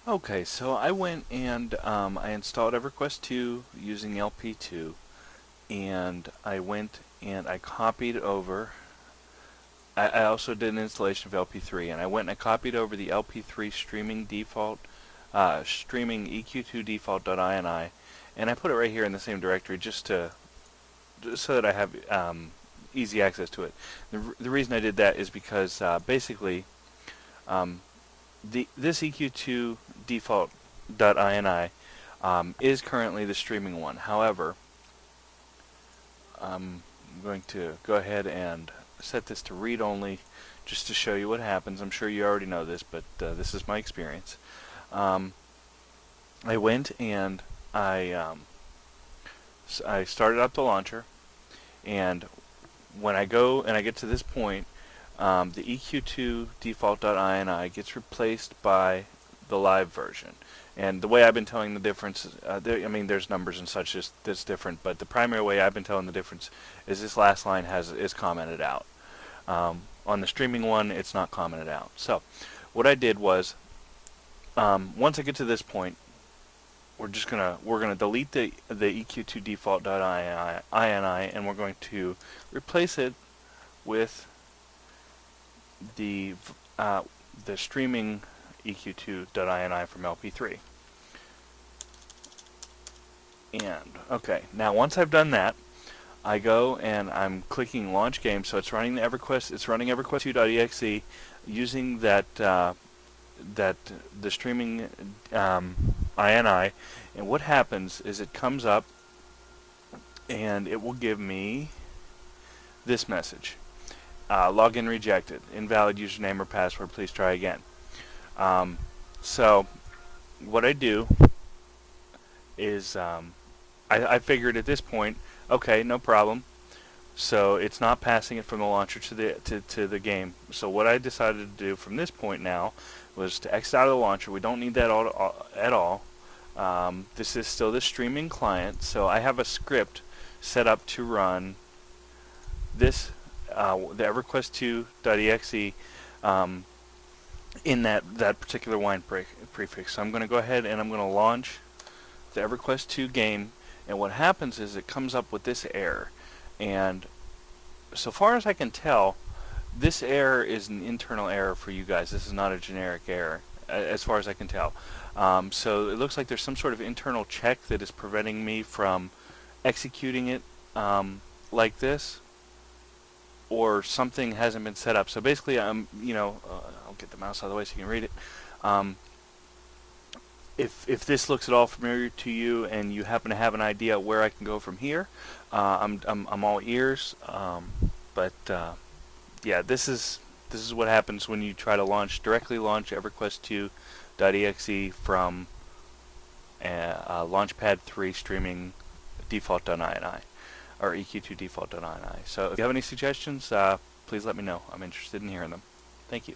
Okay, so I went and I installed EverQuest 2 using LP2, and I went and I copied over. I also did an installation of LP3, and I went and I copied over the LP3 streaming default, streaming EQ2 default.ini, and I put it right here in the same directory just so that I have easy access to it. The reason I did that is because basically um, this EQ2 default.ini is currently the streaming one. However, I'm going to go ahead and set this to read only just to show you what happens. I'm sure you already know this, but this is my experience. Um, I went and I started up the launcher, and when I go and I get to this point, the EQ2 default.ini gets replaced by the live version. And the way I've been telling the difference, I mean, there's numbers and such that's different, but the primary way I've been telling the difference is this last line is commented out. On the streaming one, it's not commented out. So, what I did was, once I get to this point, we're gonna delete the EQ2 default.ini, and we're going to replace it with the the streaming EQ2.ini from LP3. And okay, now once I've done that, I go and I'm clicking launch game. So it's running the EverQuest. It's running EverQuest2.exe using that the streaming ini. And what happens is it comes up and it will give me this message: login rejected, invalid username or password. Please try again. So what I do is I figured at this point, okay, no problem. So it's not passing it from the launcher to the game. So what I decided to do from this point now was to exit out of the launcher. We don't need that at all. This is still the streaming client, so I have a script set up to run this the EverQuest2.exe in that particular line prefix. So I'm going to go ahead and I'm going to launch the EverQuest 2 game, and what happens is it comes up with this error. And so far as I can tell, this error is an internal error for you guys. This is not a generic error, as far as I can tell. So it looks like there's some sort of internal check that is preventing me from executing it like this, or something hasn't been set up. So basically, I'll get the mouse out of the way so you can read it. If this looks at all familiar to you and you happen to have an idea where I can go from here, I'm all ears. Yeah, this is what happens when you try to directly launch EverQuest2.exe from Launchpad 3 streaming default.ini or EQ2 default.ini. So if you have any suggestions, please let me know. I'm interested in hearing them. Thank you.